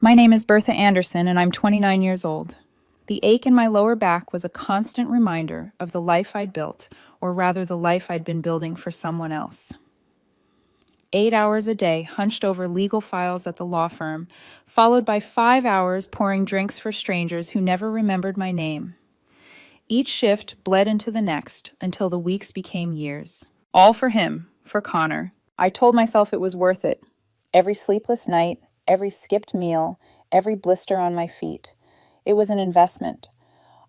My name is Bertha Anderson, and I'm 29 years old. The ache in my lower back was a constant reminder of the life I'd built, or rather the life I'd been building for someone else. 8 hours a day hunched over legal files at the law firm, followed by 5 hours pouring drinks for strangers who never remembered my name. Each shift bled into the next until the weeks became years. All for him, for Connor. I told myself it was worth it. Every sleepless night, every skipped meal, every blister on my feet. It was an investment.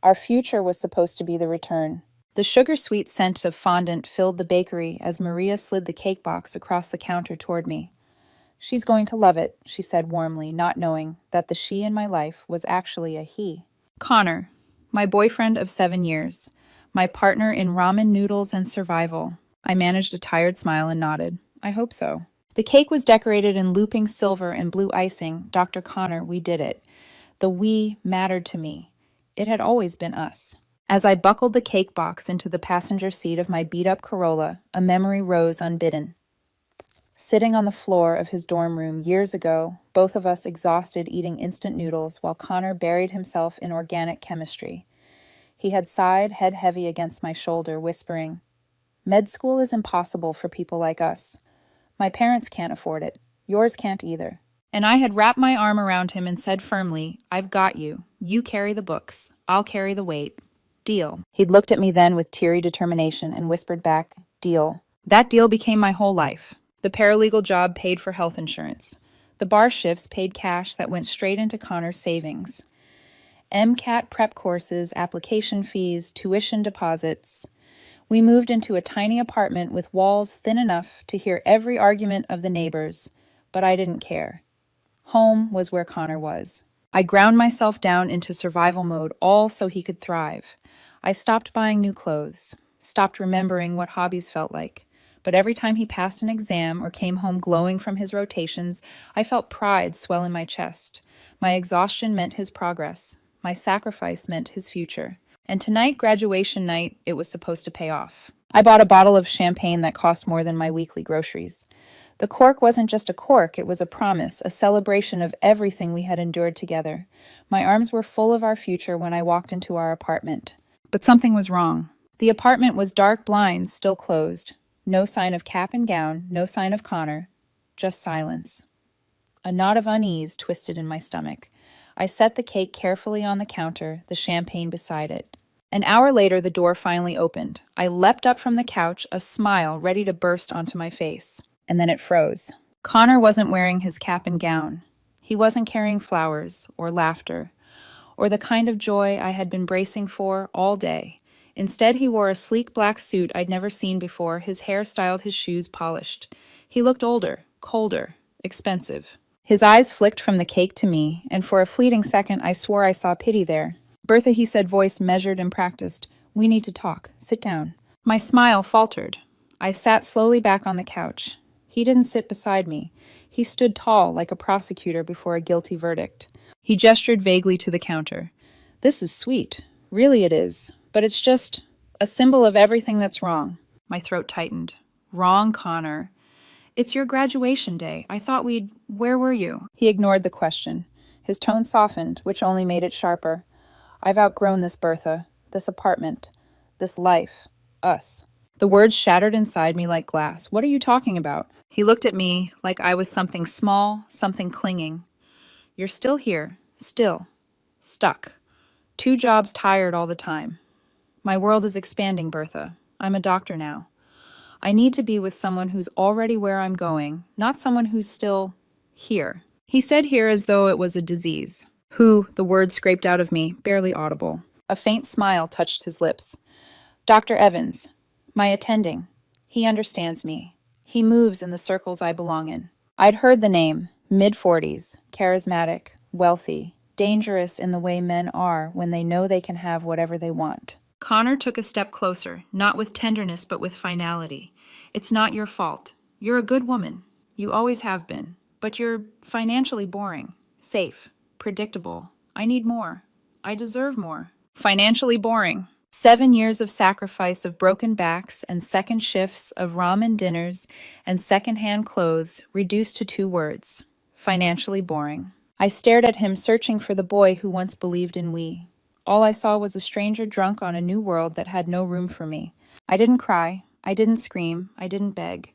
Our future was supposed to be the return. The sugar-sweet scent of fondant filled the bakery as Maria slid the cake box across the counter toward me. "She's going to love it," she said warmly, not knowing that the she in my life was actually a he. Connor, my boyfriend of 7 years, my partner in ramen noodles and survival. I managed a tired smile and nodded. I hope so. The cake was decorated in looping silver and blue icing. Dr. Connor, we did it. The we mattered to me. It had always been us. As I buckled the cake box into the passenger seat of my beat-up Corolla, a memory rose unbidden. Sitting on the floor of his dorm room years ago, both of us exhausted eating instant noodles while Connor buried himself in organic chemistry. He had sighed, head heavy against my shoulder, whispering, "Med school is impossible for people like us. My parents can't afford it. Yours can't either." And I had wrapped my arm around him and said firmly, "I've got you. You carry the books. I'll carry the weight. Deal." He'd looked at me then with teary determination and whispered back, "Deal." That deal became my whole life. The paralegal job paid for health insurance. The bar shifts paid cash that went straight into Connor's savings. MCAT prep courses, application fees, tuition deposits. We moved into a tiny apartment with walls thin enough to hear every argument of the neighbors, but I didn't care. Home was where Connor was. I ground myself down into survival mode, all so he could thrive. I stopped buying new clothes, stopped remembering what hobbies felt like. But every time he passed an exam or came home glowing from his rotations, I felt pride swell in my chest. My exhaustion meant his progress. My sacrifice meant his future. And tonight, graduation night, it was supposed to pay off. I bought a bottle of champagne that cost more than my weekly groceries. The cork wasn't just a cork, it was a promise, a celebration of everything we had endured together. My arms were full of our future when I walked into our apartment. But something was wrong. The apartment was dark blinds, still closed. No sign of cap and gown, no sign of Connor. Just silence. A knot of unease twisted in my stomach. I set the cake carefully on the counter, the champagne beside it. An hour later, the door finally opened. I leapt up from the couch, a smile ready to burst onto my face. And then it froze. Connor wasn't wearing his cap and gown. He wasn't carrying flowers or laughter or the kind of joy I had been bracing for all day. Instead, he wore a sleek black suit I'd never seen before, his hair styled, his shoes polished. He looked older, colder, expensive. His eyes flicked from the cake to me, and for a fleeting second I swore I saw pity there. "Bertha," he said, voice measured and practiced, "we need to talk. Sit down." My smile faltered. I sat slowly back on the couch. He didn't sit beside me. He stood tall, like a prosecutor before a guilty verdict. He gestured vaguely to the counter. "This is sweet. Really it is. But it's just a symbol of everything that's wrong." My throat tightened. "Wrong, Connor. It's your graduation day. I thought Where were you?" He ignored the question. His tone softened, which only made it sharper. "I've outgrown this, Bertha. This apartment. This life. Us." The words shattered inside me like glass. "What are you talking about?" He looked at me like I was something small, something clinging. "You're still here. Still. Stuck. 2 jobs, tired all the time. My world is expanding, Bertha. I'm a doctor now. I need to be with someone who's already where I'm going, not someone who's still here." He said here as though it was a disease. "Who," the word scraped out of me, barely audible. A faint smile touched his lips. "Dr. Evans. My attending. He understands me. He moves in the circles I belong in." I'd heard the name, mid-40s, charismatic, wealthy, dangerous in the way men are when they know they can have whatever they want. Connor took a step closer, not with tenderness but with finality. "It's not your fault. You're a good woman. You always have been. But you're financially boring, safe, predictable. I need more. I deserve more." Financially boring. 7 years of sacrifice of broken backs and second shifts of ramen dinners and secondhand clothes reduced to 2 words. Financially boring. I stared at him, searching for the boy who once believed in we. All I saw was a stranger drunk on a new world that had no room for me. I didn't cry. I didn't scream. I didn't beg.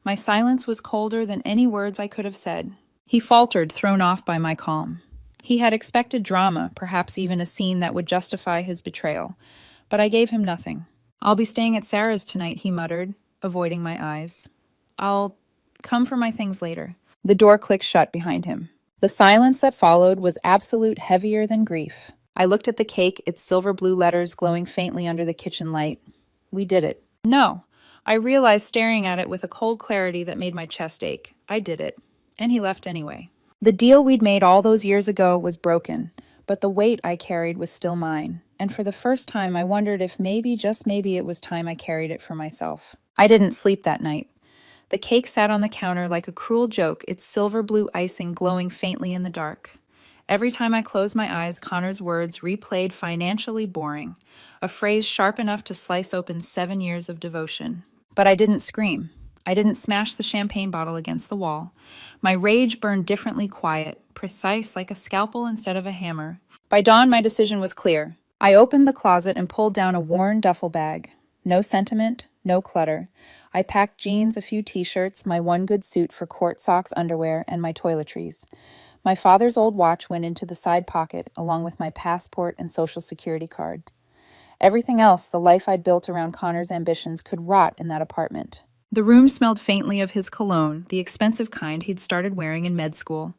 My silence was colder than any words I could have said. He faltered, thrown off by my calm. He had expected drama, perhaps even a scene that would justify his betrayal. But I gave him nothing. "I'll be staying at Sarah's tonight," he muttered, avoiding my eyes. "I'll come for my things later." The door clicked shut behind him. The silence that followed was absolute, heavier than grief. I looked at the cake, its silver blue letters glowing faintly under the kitchen light. We did it. No. I realized, staring at it with a cold clarity that made my chest ache. I did it. And he left anyway. The deal we'd made all those years ago was broken, but the weight I carried was still mine. And for the first time, I wondered if maybe, just maybe, it was time I carried it for myself. I didn't sleep that night. The cake sat on the counter like a cruel joke, its silver blue icing glowing faintly in the dark. Every time I closed my eyes, Connor's words replayed, "financially boring," a phrase sharp enough to slice open 7 years of devotion. But I didn't scream. I didn't smash the champagne bottle against the wall. My rage burned differently, quiet, precise, like a scalpel instead of a hammer. By dawn, my decision was clear. I opened the closet and pulled down a worn duffel bag. No sentiment, no clutter. I packed jeans, a few t-shirts, my one good suit for court socks, underwear, and my toiletries. My father's old watch went into the side pocket, along with my passport and social security card. Everything else, the life I'd built around Connor's ambitions, could rot in that apartment. The room smelled faintly of his cologne, the expensive kind he'd started wearing in med school.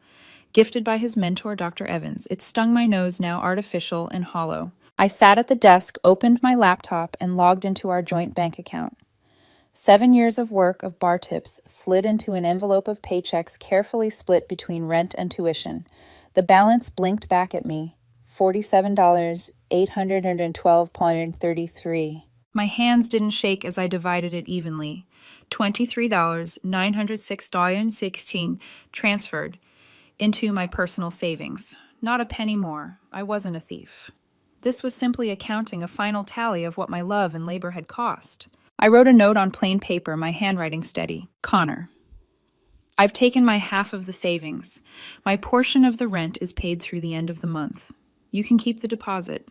Gifted by his mentor, Dr. Evans, it stung my nose, now artificial and hollow. I sat at the desk, opened my laptop, and logged into our joint bank account. 7 years of work of bar tips slid into an envelope of paychecks carefully split between rent and tuition. The balance blinked back at me. $47,812.33. My hands didn't shake as I divided it evenly. $23,906.16 transferred into my personal savings. Not a penny more. I wasn't a thief. This was simply accounting, a final tally of what my love and labor had cost. I wrote a note on plain paper, my handwriting steady. "Connor, I've taken my half of the savings. My portion of the rent is paid through the end of the month. You can keep the deposit.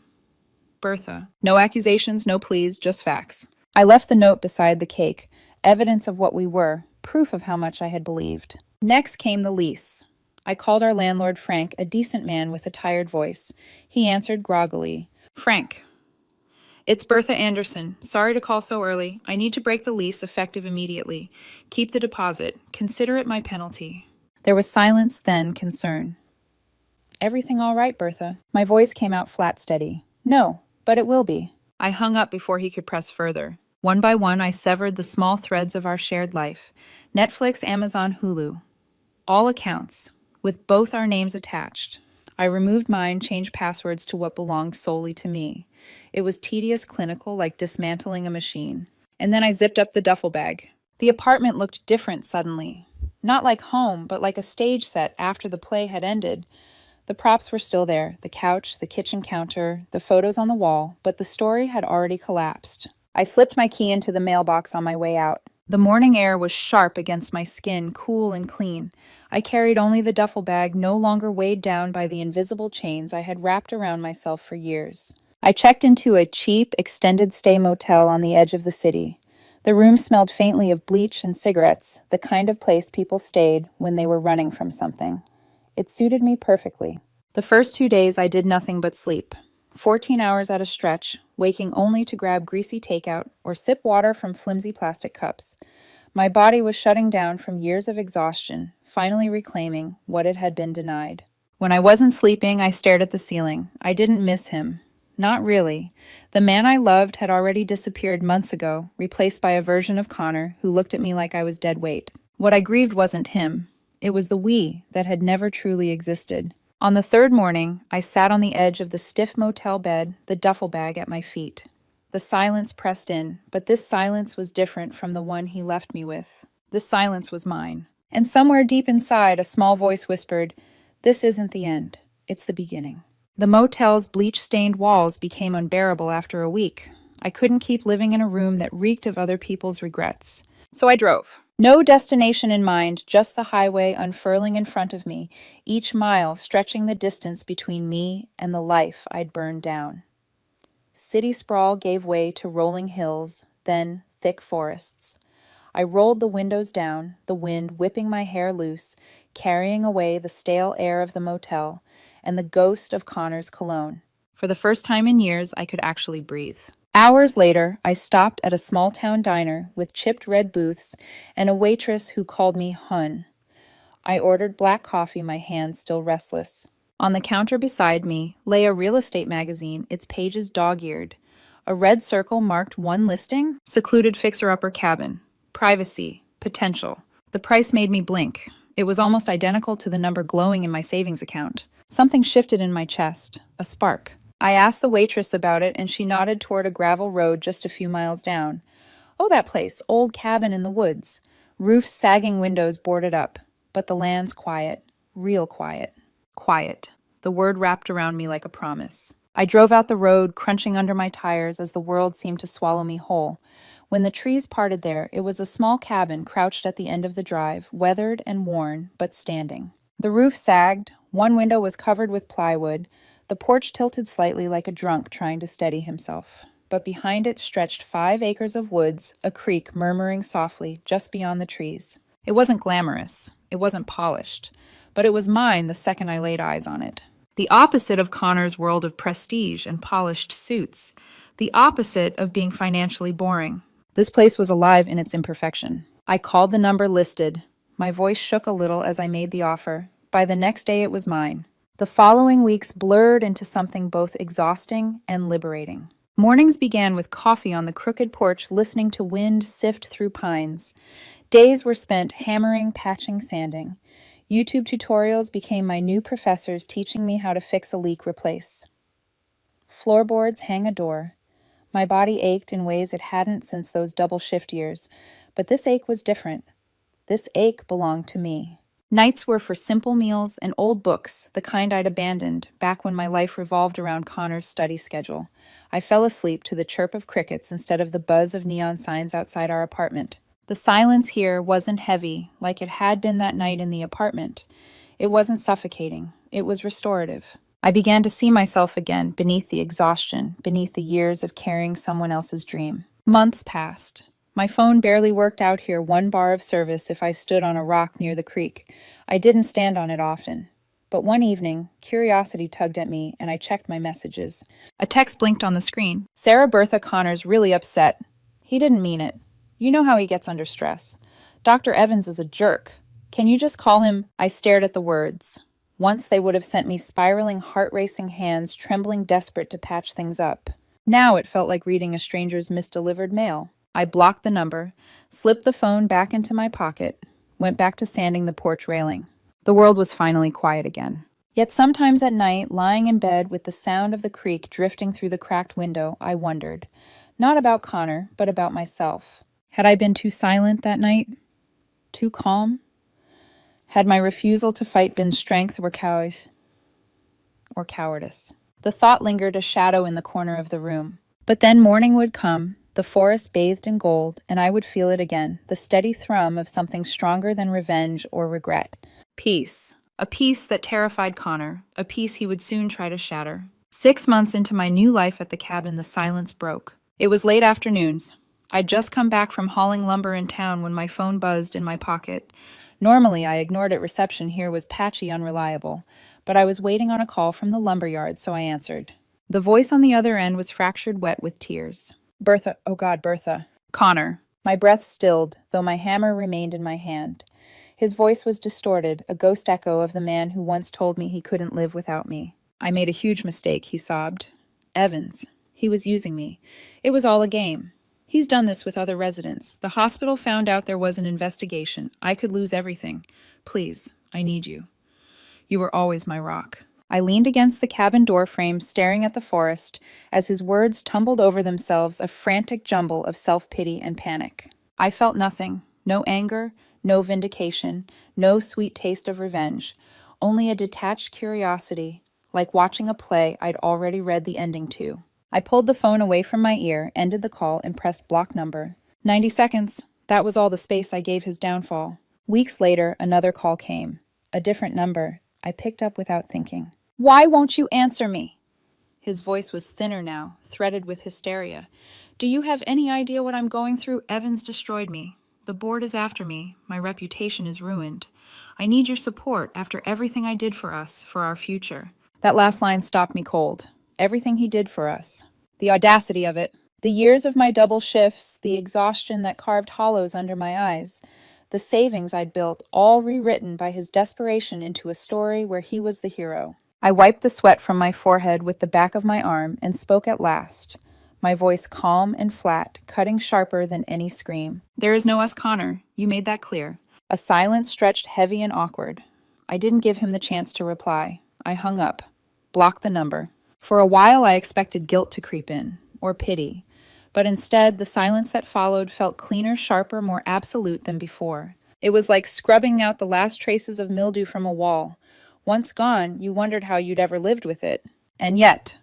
Bertha." No accusations, no pleas, just facts. I left the note beside the cake, evidence of what we were, proof of how much I had believed. Next came the lease. I called our landlord, Frank, a decent man with a tired voice. He answered groggily. "Frank, it's Bertha Anderson. Sorry to call so early. I need to break the lease, effective immediately. Keep the deposit. Consider it my penalty." There was silence, then concern. "Everything all right, Bertha?" My voice came out flat, steady. "No, but it will be." I hung up before he could press further. One by one, I severed the small threads of our shared life. Netflix, Amazon, Hulu. All accounts, with both our names attached. I removed mine, changed passwords to what belonged solely to me. It was tedious, clinical, like dismantling a machine. And then I zipped up the duffel bag. The apartment looked different suddenly. Not like home, but like a stage set after the play had ended. The props were still there, the couch, the kitchen counter, the photos on the wall, but the story had already collapsed. I slipped my key into the mailbox on my way out. The morning air was sharp against my skin, cool and clean. I carried only the duffel bag, no longer weighed down by the invisible chains I had wrapped around myself for years. I checked into a cheap, extended-stay motel on the edge of the city. The room smelled faintly of bleach and cigarettes, the kind of place people stayed when they were running from something. It suited me perfectly. The first 2 days I did nothing but sleep. 14 hours at a stretch, waking only to grab greasy takeout or sip water from flimsy plastic cups. My body was shutting down from years of exhaustion, finally reclaiming what it had been denied. When I wasn't sleeping, I stared at the ceiling. I didn't miss him. Not really. The man I loved had already disappeared months ago, replaced by a version of Connor who looked at me like I was dead weight. What I grieved wasn't him. It was the we that had never truly existed. On the third morning, I sat on the edge of the stiff motel bed, the duffel bag at my feet. The silence pressed in, but this silence was different from the one he left me with. This silence was mine. And somewhere deep inside, a small voice whispered, "This isn't the end. It's the beginning." The motel's bleach-stained walls became unbearable after a week. I couldn't keep living in a room that reeked of other people's regrets. So I drove. No destination in mind, just the highway unfurling in front of me, each mile stretching the distance between me and the life I'd burned down. City sprawl gave way to rolling hills, then thick forests. I rolled the windows down, the wind whipping my hair loose, carrying away the stale air of the motel and the ghost of Connor's cologne. For the first time in years, I could actually breathe. Hours later, I stopped at a small town diner with chipped red booths and a waitress who called me Hun. I ordered black coffee, my hands still restless. On the counter beside me lay a real estate magazine, its pages dog-eared. A red circle marked one listing: secluded fixer-upper cabin. Privacy. Potential. The price made me blink. It was almost identical to the number glowing in my savings account. Something shifted in my chest. A spark. I asked the waitress about it, and she nodded toward a gravel road just a few miles down. Oh, that place. Old cabin in the woods. Roofs, sagging windows boarded up. But the land's quiet. Real quiet. Quiet. The word wrapped around me like a promise. I drove out the road, crunching under my tires as the world seemed to swallow me whole. When the trees parted there, it was a small cabin crouched at the end of the drive, weathered and worn, but standing. The roof sagged. One window was covered with plywood. The porch tilted slightly like a drunk trying to steady himself. But behind it stretched 5 acres of woods, a creek murmuring softly just beyond the trees. It wasn't glamorous. It wasn't polished. But it was mine the second I laid eyes on it. The opposite of Connor's world of prestige and polished suits. The opposite of being financially boring. This place was alive in its imperfection. I called the number listed. My voice shook a little as I made the offer. By the next day, it was mine. The following weeks blurred into something both exhausting and liberating. Mornings began with coffee on the crooked porch, listening to wind sift through pines. Days were spent hammering, patching, sanding. YouTube tutorials became my new professors, teaching me how to fix a leak, replace. Floorboards hang a door. My body ached in ways it hadn't since those double shift years, but this ache was different. This ache belonged to me. Nights were for simple meals and old books, the kind I'd abandoned back when my life revolved around Connor's study schedule. I fell asleep to the chirp of crickets instead of the buzz of neon signs outside our apartment. The silence here wasn't heavy like it had been that night in the apartment. It wasn't suffocating. It was restorative. I began to see myself again beneath the exhaustion, beneath the years of carrying someone else's dream. Months passed. My phone barely worked out here, 1 bar of service if I stood on a rock near the creek. I didn't stand on it often. But one evening, curiosity tugged at me, and I checked my messages. A text blinked on the screen. Sarah Bertha Connor's really upset. He didn't mean it. You know how he gets under stress. Dr. Evans is a jerk. Can you just call him? I stared at the words. Once they would have sent me spiraling, heart-racing hands, trembling, desperate to patch things up. Now it felt like reading a stranger's misdelivered mail. I blocked the number, slipped the phone back into my pocket, went back to sanding the porch railing. The world was finally quiet again. Yet sometimes at night, lying in bed with the sound of the creek drifting through the cracked window, I wondered. Not about Connor, but about myself. Had I been too silent that night? Too calm? Had my refusal to fight been strength or cowardice? The thought lingered a shadow in the corner of the room. But then morning would come, the forest bathed in gold, and I would feel it again, the steady thrum of something stronger than revenge or regret. Peace. A peace that terrified Connor, a peace he would soon try to shatter. 6 months into my new life at the cabin, the silence broke. It was late afternoons. I'd just come back from hauling lumber in town when my phone buzzed in my pocket. Normally, I ignored it. Reception here was patchy, unreliable, but I was waiting on a call from the lumberyard, so I answered. The voice on the other end was fractured wet with tears. Bertha, oh God, Bertha. Connor. My breath stilled, though my hammer remained in my hand. His voice was distorted, a ghost echo of the man who once told me he couldn't live without me. I made a huge mistake, he sobbed. Evans. He was using me. It was all a game. He's done this with other residents. The hospital found out there was an investigation. I could lose everything. Please, I need you. You were always my rock. I leaned against the cabin door frame, staring at the forest, as his words tumbled over themselves, a frantic jumble of self-pity and panic. I felt nothing. No anger, no vindication, no sweet taste of revenge. Only a detached curiosity, like watching a play I'd already read the ending to. I pulled the phone away from my ear, ended the call, and pressed block number. 90 seconds. That was all the space I gave his downfall. Weeks later, another call came. A different number. I picked up without thinking. "Why won't you answer me?" His voice was thinner now, threaded with hysteria. "Do you have any idea what I'm going through? Evans destroyed me. The board is after me. My reputation is ruined. I need your support after everything I did for us, for our future." That last line stopped me cold. Everything he did for us. The audacity of it. The years of my double shifts, the exhaustion that carved hollows under my eyes, the savings I'd built, all rewritten by his desperation into a story where he was the hero. I wiped the sweat from my forehead with the back of my arm and spoke at last, my voice calm and flat, cutting sharper than any scream. "There is no us, Connor. You made that clear." A silence stretched heavy and awkward. I didn't give him the chance to reply. I hung up, blocked the number. For a while I expected guilt to creep in, or pity. But instead, the silence that followed felt cleaner, sharper, more absolute than before. It was like scrubbing out the last traces of mildew from a wall. Once gone, you wondered how you'd ever lived with it. And yet,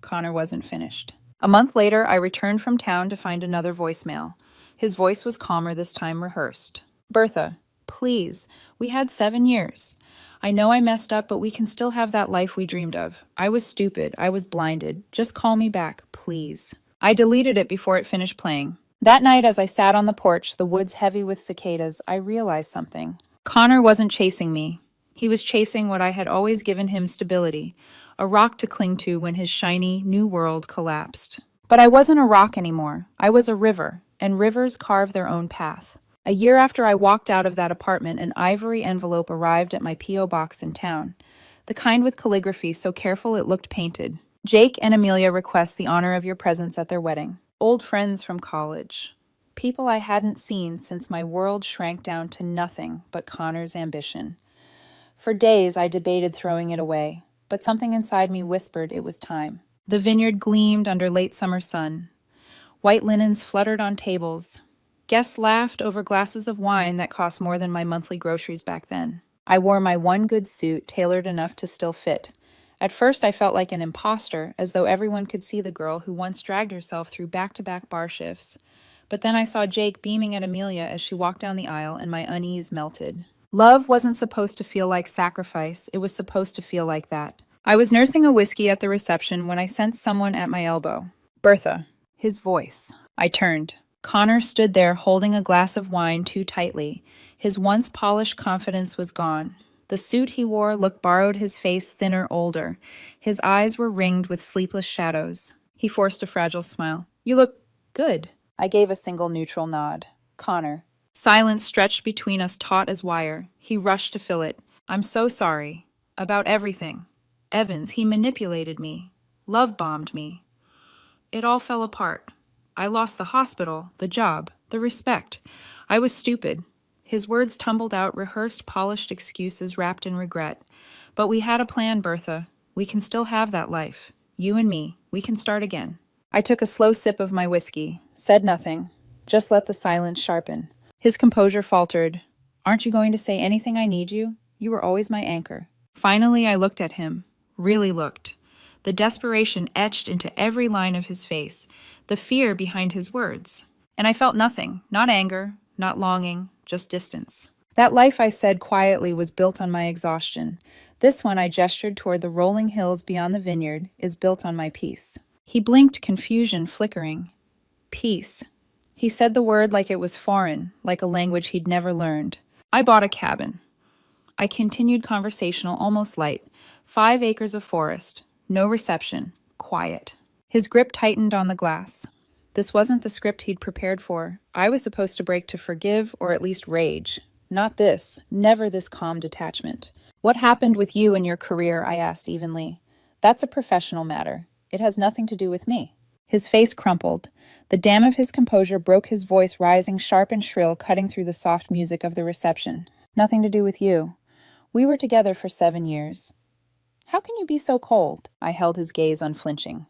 Connor wasn't finished. A month later, I returned from town to find another voicemail. His voice was calmer this time, rehearsed. "Bertha, please, we had 7 years. I know I messed up, but we can still have that life we dreamed of. I was stupid. I was blinded. Just call me back, please." I deleted it before it finished playing. That night, as I sat on the porch, the woods heavy with cicadas, I realized something. Connor wasn't chasing me. He was chasing what I had always given him: stability, a rock to cling to when his shiny, new world collapsed. But I wasn't a rock anymore. I was a river, and rivers carve their own path. A year after I walked out of that apartment, an ivory envelope arrived at my P.O. box in town, the kind with calligraphy so careful it looked painted. "Jake and Amelia request the honor of your presence at their wedding. Old friends from college. People I hadn't seen since my world shrank down to nothing but Connor's ambition." For days I debated throwing it away, but something inside me whispered it was time. The vineyard gleamed under late summer sun. White linens fluttered on tables. Guests laughed over glasses of wine that cost more than my monthly groceries back then. I wore my one good suit, tailored enough to still fit. At first I felt like an imposter, as though everyone could see the girl who once dragged herself through back-to-back bar shifts. But then I saw Jake beaming at Amelia as she walked down the aisle, and my unease melted. Love wasn't supposed to feel like sacrifice. It was supposed to feel like that. I was nursing a whiskey at the reception when I sensed someone at my elbow. "Bertha." His voice. I turned. Connor stood there holding a glass of wine too tightly. His once polished confidence was gone. The suit he wore looked borrowed, his face thinner, older. His eyes were ringed with sleepless shadows. He forced a fragile smile. "You look good." I gave a single neutral nod. "Connor." Silence stretched between us, taut as wire. He rushed to fill it. "I'm so sorry. About everything. Evans, he manipulated me. Love-bombed me. It all fell apart. I lost the hospital, the job, the respect. I was stupid." His words tumbled out, rehearsed, polished excuses wrapped in regret. "But we had a plan, Bertha. We can still have that life. You and me. We can start again." I took a slow sip of my whiskey, said nothing, just let the silence sharpen. His composure faltered. "Aren't you going to say anything? I need you. You were always my anchor." Finally, I looked at him. Really looked. The desperation etched into every line of his face, the fear behind his words. And I felt nothing, not anger, not longing, just distance. That life, I said quietly, was built on my exhaustion. This one, I gestured toward the rolling hills beyond the vineyard, is built on my peace. He blinked, confusion flickering. Peace. He said the word like it was foreign, like a language he'd never learned. "I bought a cabin." I continued conversational, almost light. 5 acres of forest. No reception. Quiet. His grip tightened on the glass. This wasn't the script he'd prepared for. I was supposed to break to forgive, or at least rage. Not this. Never this calm detachment. "What happened with you and your career?" I asked evenly. "That's a professional matter. It has nothing to do with me." His face crumpled. The dam of his composure broke, his voice rising sharp and shrill, cutting through the soft music of the reception. "Nothing to do with you. We were together for 7 years. How can you be so cold?" I held his gaze unflinching.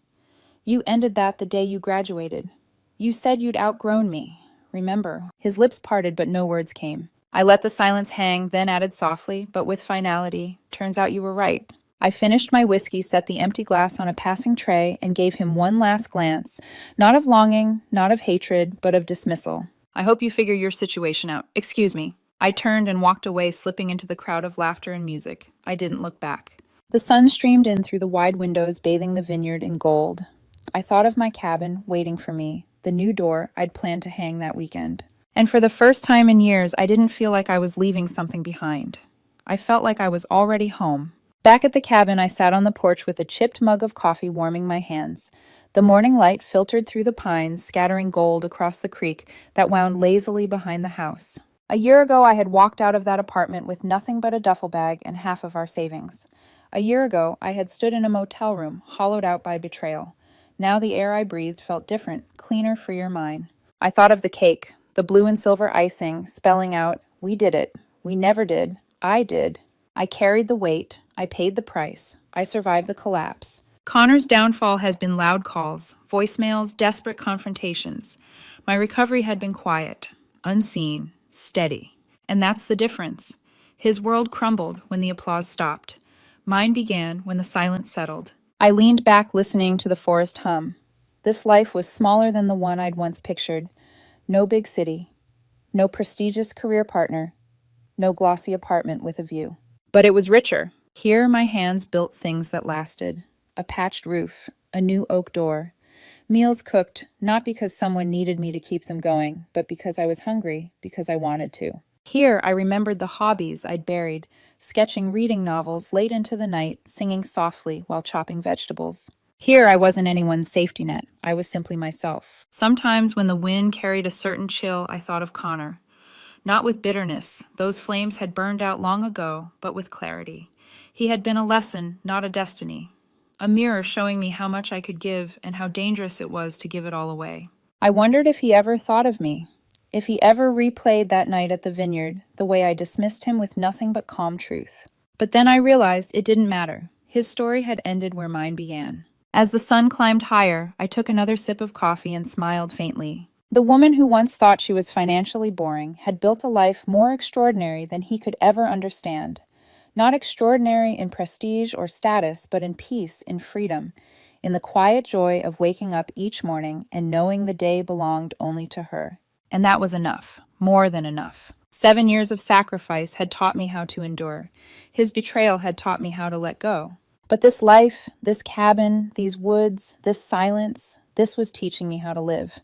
"You ended that the day you graduated. You said you'd outgrown me. Remember?" His lips parted, but no words came. I let the silence hang, then added softly, but with finality, "Turns out you were right." I finished my whiskey, set the empty glass on a passing tray, and gave him one last glance, not of longing, not of hatred, but of dismissal. I hope you figure your situation out. Excuse me. I turned and walked away, slipping into the crowd of laughter and music. I didn't look back. The sun streamed in through the wide windows, bathing the vineyard in gold. I thought of my cabin waiting for me, the new door I'd planned to hang that weekend. And for the first time in years, I didn't feel like I was leaving something behind. I felt like I was already home. Back at the cabin, I sat on the porch with a chipped mug of coffee warming my hands. The morning light filtered through the pines, scattering gold across the creek that wound lazily behind the house. A year ago, I had walked out of that apartment with nothing but a duffel bag and half of our savings. A year ago, I had stood in a motel room, hollowed out by betrayal. Now the air I breathed felt different, cleaner, freer mine. I thought of the cake, the blue and silver icing, spelling out, "We did it. We never did. I did. I carried the weight. I paid the price. I survived the collapse." Connor's downfall has been loud calls, voicemails, desperate confrontations. My recovery had been quiet, unseen, steady. And that's the difference. His world crumbled when the applause stopped. Mine began when the silence settled. I leaned back, listening to the forest hum. This life was smaller than the one I'd once pictured. No big city. No prestigious career partner. No glossy apartment with a view. But it was richer. Here my hands built things that lasted. A patched roof, a new oak door. Meals cooked, not because someone needed me to keep them going, but because I was hungry, because I wanted to. Here I remembered the hobbies I'd buried, sketching reading novels late into the night, singing softly while chopping vegetables. Here I wasn't anyone's safety net. I was simply myself. Sometimes when the wind carried a certain chill, I thought of Connor. Not with bitterness. Those flames had burned out long ago, but with clarity. He had been a lesson, not a destiny. A mirror showing me how much I could give and how dangerous it was to give it all away. I wondered if he ever thought of me, if he ever replayed that night at the vineyard, the way I dismissed him with nothing but calm truth. But then I realized it didn't matter. His story had ended where mine began. As the sun climbed higher, I took another sip of coffee and smiled faintly. The woman who once thought she was financially boring had built a life more extraordinary than he could ever understand. Not extraordinary in prestige or status, but in peace, in freedom, in the quiet joy of waking up each morning and knowing the day belonged only to her. And that was enough, more than enough. 7 years of sacrifice had taught me how to endure. His betrayal had taught me how to let go. But this life, this cabin, these woods, this silence, this was teaching me how to live.